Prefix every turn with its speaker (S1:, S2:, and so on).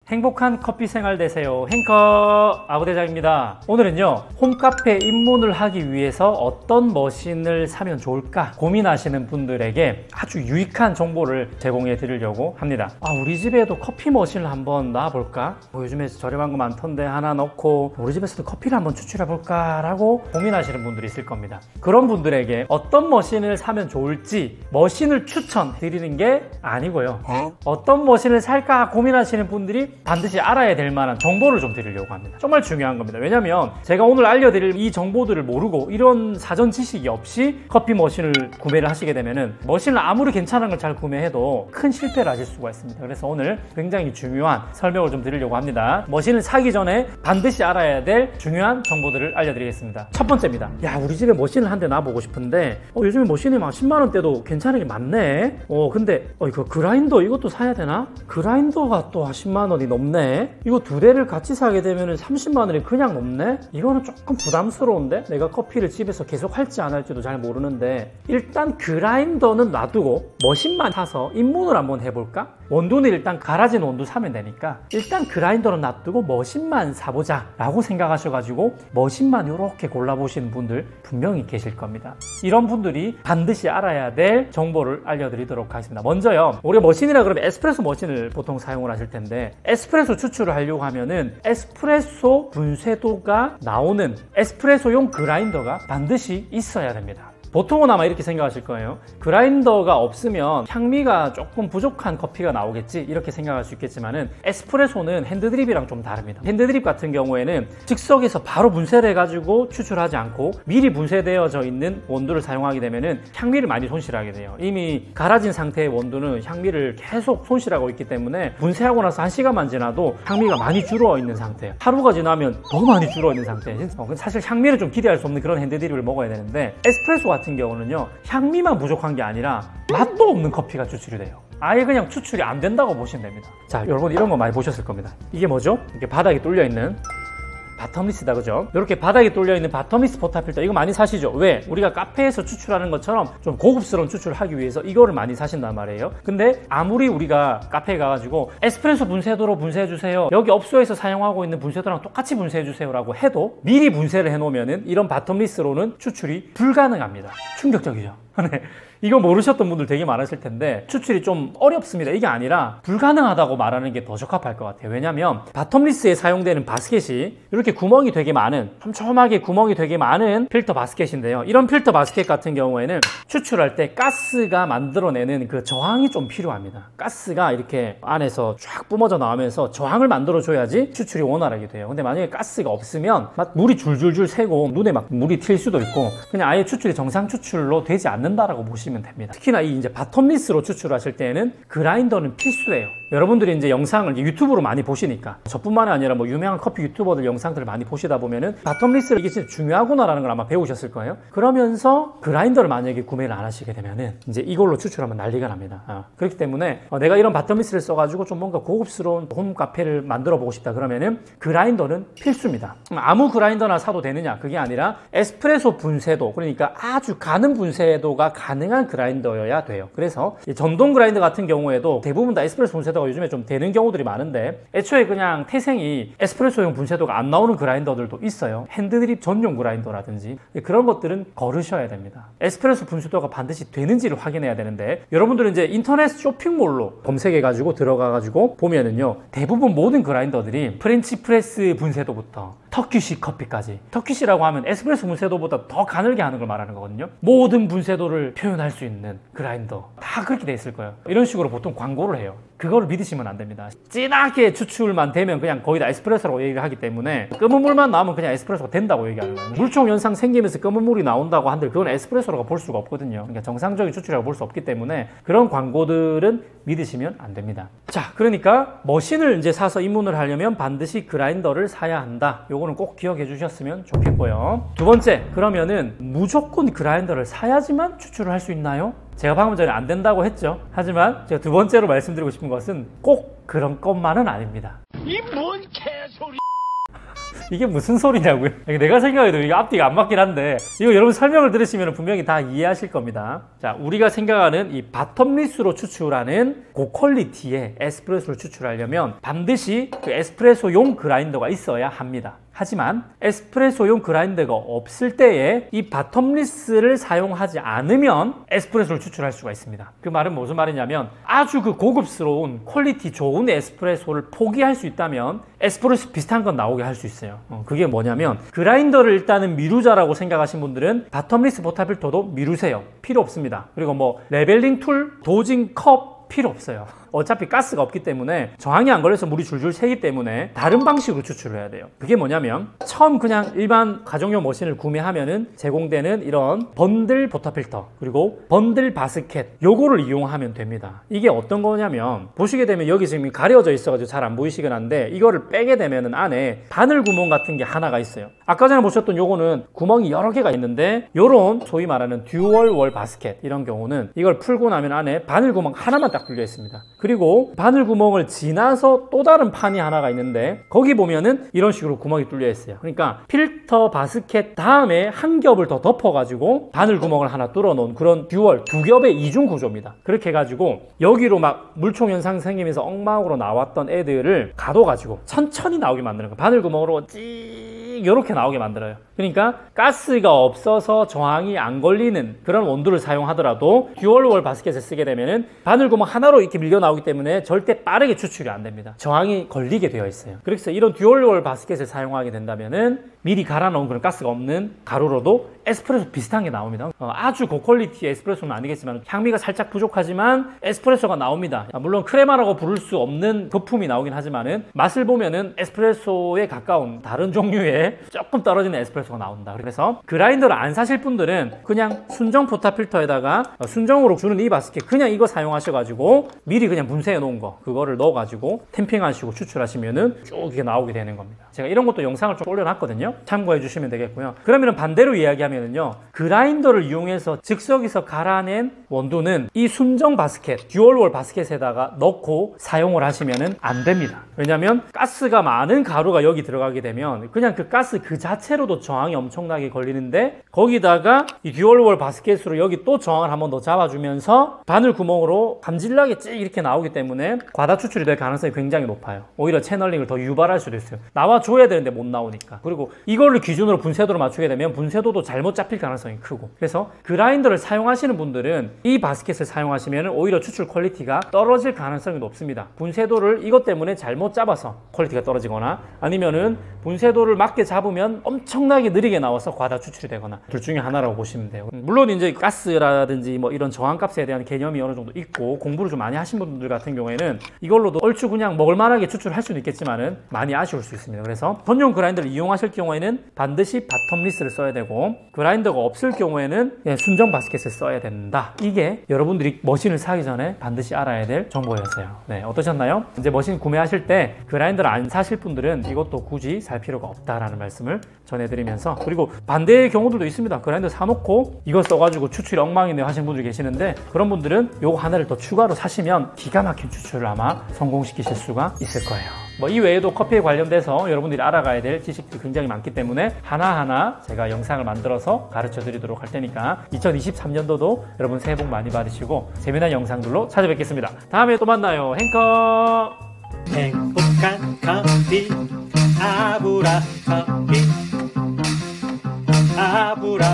S1: 행복한 커피 생활 되세요. 행커 아부대장입니다. 오늘은요, 홈카페 입문을 하기 위해서 어떤 머신을 사면 좋을까 고민하시는 분들에게 아주 유익한 정보를 제공해 드리려고 합니다. 우리 집에도 커피 머신을 한번 놔볼까? 요즘에 저렴한 거 많던데 하나 넣고 우리 집에서도 커피를 한번 추출해 볼까? 라고 고민하시는 분들이 있을 겁니다. 그런 분들에게 어떤 머신을 사면 좋을지 머신을 추천해 드리는 게 아니고요, 어떤 머신을 살까 고민하시는 분들이 반드시 알아야 될 만한 정보를 좀 드리려고 합니다. 정말 중요한 겁니다. 왜냐면 제가 오늘 알려드릴 이 정보들을 모르고 이런 사전 지식이 없이 커피 머신을 구매를 하시게 되면은 머신을 아무리 괜찮은 걸 잘 구매해도 큰 실패를 하실 수가 있습니다. 그래서 오늘 굉장히 중요한 설명을 좀 드리려고 합니다. 머신을 사기 전에 반드시 알아야 될 중요한 정보들을 알려드리겠습니다. 첫 번째입니다. 우리 집에 머신을 한 대 놔보고 싶은데 요즘에 머신이 막 10만원대도 괜찮은 게 많네. 근데 이거 그라인더 이것도 사야 되나? 그라인더가 또 10만원이 넘네. 이거 두 대를 같이 사게 되면 30만원이 그냥 넘네. 이거는 조금 부담스러운데? 내가 커피를 집에서 계속 할지 안 할지도 잘 모르는데, 일단 그라인더는 놔두고 머신만 사서 입문을 한번 해볼까? 원두는 일단 갈아진 원두 사면 되니까 일단 그라인더는 놔두고 머신만 사보자 라고 생각하셔가지고 머신만 이렇게 골라보시는 분들 분명히 계실 겁니다. 이런 분들이 반드시 알아야 될 정보를 알려드리도록 하겠습니다. 먼저요, 우리가 머신이라 그러면 에스프레소 머신을 보통 사용을 하실 텐데, 에스프레소 추출을 하려고 하면은 에스프레소 분쇄도가 나오는 에스프레소용 그라인더가 반드시 있어야 됩니다. 보통은 아마 이렇게 생각하실 거예요. 그라인더가 없으면 향미가 조금 부족한 커피가 나오겠지, 이렇게 생각할 수 있겠지만은 에스프레소는 핸드드립이랑 좀 다릅니다. 핸드드립 같은 경우에는 즉석에서 바로 분쇄를 해가지고 추출하지 않고 미리 분쇄되어져 있는 원두를 사용하게 되면은 향미를 많이 손실하게 돼요. 이미 갈아진 상태의 원두는 향미를 계속 손실하고 있기 때문에 분쇄하고 나서 1시간만 지나도 향미가 많이 줄어 있는 상태, 하루가 지나면 더 많이 줄어 있는 상태. 사실 향미를 좀 기대할 수 없는 그런 핸드드립을 먹어야 되는데, 에스프레소 같은 경우는요, 향미만 부족한 게 아니라 맛도 없는 커피가 추출이 돼요. 아예 그냥 추출이 안 된다고 보시면 됩니다. 자, 여러분 이런 거 많이 보셨을 겁니다. 이게 뭐죠? 이렇게 바닥에 뚫려 있는 바텀리스다, 그죠? 이렇게 바닥에 뚫려있는 바텀리스 포타필터, 이거 많이 사시죠? 왜? 우리가 카페에서 추출하는 것처럼 좀 고급스러운 추출을 하기 위해서 이거를 많이 사신단 말이에요. 근데 아무리 우리가 카페에 가가지고 에스프레소 분쇄도로 분쇄해주세요, 여기 업소에서 사용하고 있는 분쇄도랑 똑같이 분쇄해주세요 라고 해도 미리 분쇄를 해놓으면은 이런 바텀리스로는 추출이 불가능합니다. 충격적이죠? 네. 이거 모르셨던 분들 되게 많으실 텐데, 추출이 좀 어렵습니다. 이게 아니라 불가능하다고 말하는 게 더 적합할 것 같아요. 왜냐면 바텀리스에 사용되는 바스켓이 이렇게 구멍이 되게 많은, 촘촘하게 구멍이 되게 많은 필터 바스켓인데요, 이런 필터 바스켓 같은 경우에는 추출할 때 가스가 만들어내는 그 저항이 좀 필요합니다. 가스가 이렇게 안에서 쫙 뿜어져 나오면서 저항을 만들어줘야지 추출이 원활하게 돼요. 근데 만약에 가스가 없으면 막 물이 줄줄줄 새고 눈에 막 물이 튈 수도 있고, 그냥 아예 추출이 정상 추출로 되지 않는다라고 보시면 됩니다. 특히나 이 이제 바텀리스로 추출하실 때는 그라인더는 필수예요. 여러분들이 이제 영상을 유튜브로 많이 보시니까, 저뿐만 아니라 뭐 유명한 커피 유튜버들 영상들을 많이 보시다 보면은 바텀리스를 이게 진짜 중요하구나라는 걸 아마 배우셨을 거예요. 그러면서 그라인더를 만약에 구매를 안 하시게 되면은 이제 이걸로 추출하면 난리가 납니다. 그렇기 때문에 내가 이런 바텀리스를 써가지고 좀 뭔가 고급스러운 홈 카페를 만들어 보고 싶다 그러면은 그라인더는 필수입니다. 아무 그라인더나 사도 되느냐? 그게 아니라 에스프레소 분쇄도, 그러니까 아주 가는 분쇄도가 가능한 그라인더여야 돼요. 그래서 전동 그라인더 같은 경우에도 대부분 다 에스프레소 분쇄도가 요즘에 좀 되는 경우들이 많은데, 애초에 그냥 태생이 에스프레소용 분쇄도가 안 나오는 그라인더들도 있어요. 핸드드립 전용 그라인더라든지 그런 것들은 거르셔야 됩니다. 에스프레소 분쇄도가 반드시 되는지를 확인해야 되는데, 여러분들은 이제 인터넷 쇼핑몰로 검색해가지고 들어가가지고 보면은요, 대부분 모든 그라인더들이 프렌치 프레스 분쇄도부터 터키시 커피까지, 터키시라고 하면 에스프레소 분쇄도보다 더 가늘게 하는 걸 말하는 거거든요. 모든 분쇄도를 표현할 수 있는 그라인더 다 그렇게 돼 있을 거예요. 이런 식으로 보통 광고를 해요. 그거를 믿으시면 안 됩니다. 진하게 추출만 되면 그냥 거의 다 에스프레소라고 얘기를 하기 때문에, 검은 물만 나오면 그냥 에스프레소가 된다고 얘기하는 거예요. 물총 현상 생기면서 검은 물이 나온다고 한들 그건 에스프레소라고 볼 수가 없거든요. 그러니까 정상적인 추출이라고 볼 수 없기 때문에 그런 광고들은 믿으시면 안 됩니다. 자, 그러니까 머신을 이제 사서 입문을 하려면 반드시 그라인더를 사야 한다. 요거는 꼭 기억해 주셨으면 좋겠고요. 두 번째, 그러면은 무조건 그라인더를 사야지만 추출을 할 수 있나요? 제가 방금 전에 안 된다고 했죠. 하지만 제가 두 번째로 말씀드리고 싶은 것은 꼭 그런 것만은 아닙니다.
S2: 이 뭔 개소리!
S1: 이게 무슨 소리냐고요? 내가 생각해도 이게 앞뒤가 안 맞긴 한데 이거 여러분 설명을 들으시면 분명히 다 이해하실 겁니다. 자, 우리가 생각하는 이 바텀리스로 추출하는 고퀄리티의 에스프레소를 추출하려면 반드시 그 에스프레소용 그라인더가 있어야 합니다. 하지만 에스프레소용 그라인더가 없을 때에 이 바텀리스를 사용하지 않으면 에스프레소를 추출할 수가 있습니다. 그 말은 무슨 말이냐면 아주 그 고급스러운 퀄리티 좋은 에스프레소를 포기할 수 있다면 에스프레소 비슷한 건 나오게 할 수 있어요. 그게 뭐냐면 그라인더를 일단은 미루자라고 생각하신 분들은 바텀리스 포타필터도 미루세요. 필요 없습니다. 그리고 뭐 레벨링 툴, 도징 컵 필요 없어요. 어차피 가스가 없기 때문에 저항이 안 걸려서 물이 줄줄 새기 때문에 다른 방식으로 추출을 해야 돼요. 그게 뭐냐면 처음 그냥 일반 가정용 머신을 구매하면은 제공되는 이런 번들 포터필터 그리고 번들 바스켓 요거를 이용하면 됩니다. 이게 어떤 거냐면 보시게 되면 여기 지금 가려져 있어가지고 잘 안 보이시긴 한데 이거를 빼게 되면은 안에 바늘 구멍 같은 게 하나가 있어요. 아까 전에 보셨던 요거는 구멍이 여러 개가 있는데 요런 소위 말하는 듀얼 월 바스켓 이런 경우는 이걸 풀고 나면 안에 바늘 구멍 하나만 딱 뚫려 있습니다. 그리고 바늘 구멍을 지나서 또 다른 판이 하나가 있는데 거기 보면은 이런 식으로 구멍이 뚫려 있어요. 그러니까 필터 바스켓 다음에 한 겹을 더 덮어가지고 바늘 구멍을 하나 뚫어 놓은 그런 듀얼 두 겹의 이중 구조입니다. 그렇게 해가지고 여기로 막 물총 현상 생기면서 엉망으로 나왔던 애들을 가둬가지고 천천히 나오게 만드는 거예요. 바늘 구멍으로 이렇게 나오게 만들어요. 그러니까 가스가 없어서 저항이 안 걸리는 그런 원두를 사용하더라도 듀얼월 바스켓을 쓰게 되면은 바늘구멍 하나로 이렇게 밀려 나오기 때문에 절대 빠르게 추출이 안 됩니다. 저항이 걸리게 되어 있어요. 그래서 이런 듀얼월 바스켓을 사용하게 된다면은 미리 갈아 놓은 그런 가스가 없는 가루로도 에스프레소 비슷한 게 나옵니다. 아주 고퀄리티의 에스프레소는 아니겠지만 향미가 살짝 부족하지만 에스프레소가 나옵니다. 물론 크레마라고 부를 수 없는 거품이 나오긴 하지만은 맛을 보면은 에스프레소에 가까운 다른 종류의 조금 떨어지는 에스프레소가 나온다. 그래서 그라인더를 안 사실 분들은 그냥 순정 포타필터에다가 순정으로 주는 이 바스켓 그냥 이거 사용하셔가지고 미리 그냥 분쇄해 놓은 거 그거를 넣어가지고 템핑하시고 추출하시면은 쭉 이렇게 나오게 되는 겁니다. 제가 이런 것도 영상을 좀 올려놨거든요. 참고해 주시면 되겠고요. 그러면 반대로 이야기하면요, 그라인더를 이용해서 즉석에서 갈아낸 원두는 이 순정 바스켓, 듀얼월 바스켓에다가 넣고 사용을 하시면은 안 됩니다. 왜냐면 가스가 많은 가루가 여기 들어가게 되면 그냥 그 가스 그 자체로도 저항이 엄청나게 걸리는데 거기다가 이 듀얼월 바스켓으로 여기 또 저항을 한 번 더 잡아주면서 바늘 구멍으로 감질나게 찌 이렇게 나오기 때문에 과다 추출이 될 가능성이 굉장히 높아요. 오히려 채널링을 더 유발할 수도 있어요. 나와줘야 되는데 못 나오니까. 그리고 이거를 기준으로 분쇄도를 맞추게 되면 분쇄도도 잘못 잡힐 가능성이 크고, 그래서 그라인더를 사용하시는 분들은 이 바스켓을 사용하시면 오히려 추출 퀄리티가 떨어질 가능성이 높습니다. 분쇄도를 이것 때문에 잘못 잡아서 퀄리티가 떨어지거나 아니면은 분쇄도를 맞게 잡으면 엄청나게 느리게 나와서 과다 추출이 되거나 둘 중에 하나라고 보시면 돼요. 물론 이제 가스라든지 뭐 이런 저항값에 대한 개념이 어느 정도 있고 공부를 좀 많이 하신 분들 같은 경우에는 이걸로도 얼추 그냥 먹을만하게 추출할 수는 있겠지만은 많이 아쉬울 수 있습니다. 그래서 전용 그라인더를 이용하실 경우에는 반드시 바텀리스를 써야 되고, 그라인더가 없을 경우에는 순정 바스켓을 써야 된다. 이게 여러분들이 머신을 사기 전에 반드시 알아야 될 정보였어요. 네, 어떠셨나요? 이제 머신 구매하실 때 그라인더를 안 사실 분들은 이것도 굳이 살 필요가 없다라는 말씀을 전해드리면서, 그리고 반대의 경우들도 있습니다. 그라인더 사놓고 이거 써가지고 추출이 엉망이네요 하시는 분들이 계시는데, 그런 분들은 요거 하나를 더 추가로 사시면 기가 막힌 추출을 아마 성공시키실 수가 있을 거예요. 뭐 이 외에도 커피에 관련돼서 여러분들이 알아가야 될 지식들이 굉장히 많기 때문에 하나하나 제가 영상을 만들어서 가르쳐 드리도록 할 테니까 2023년도도 여러분 새해 복 많이 받으시고 재미난 영상들로 찾아뵙겠습니다. 다음에 또 만나요. 행커.
S2: 행복한 커피 아브라 커피 아브라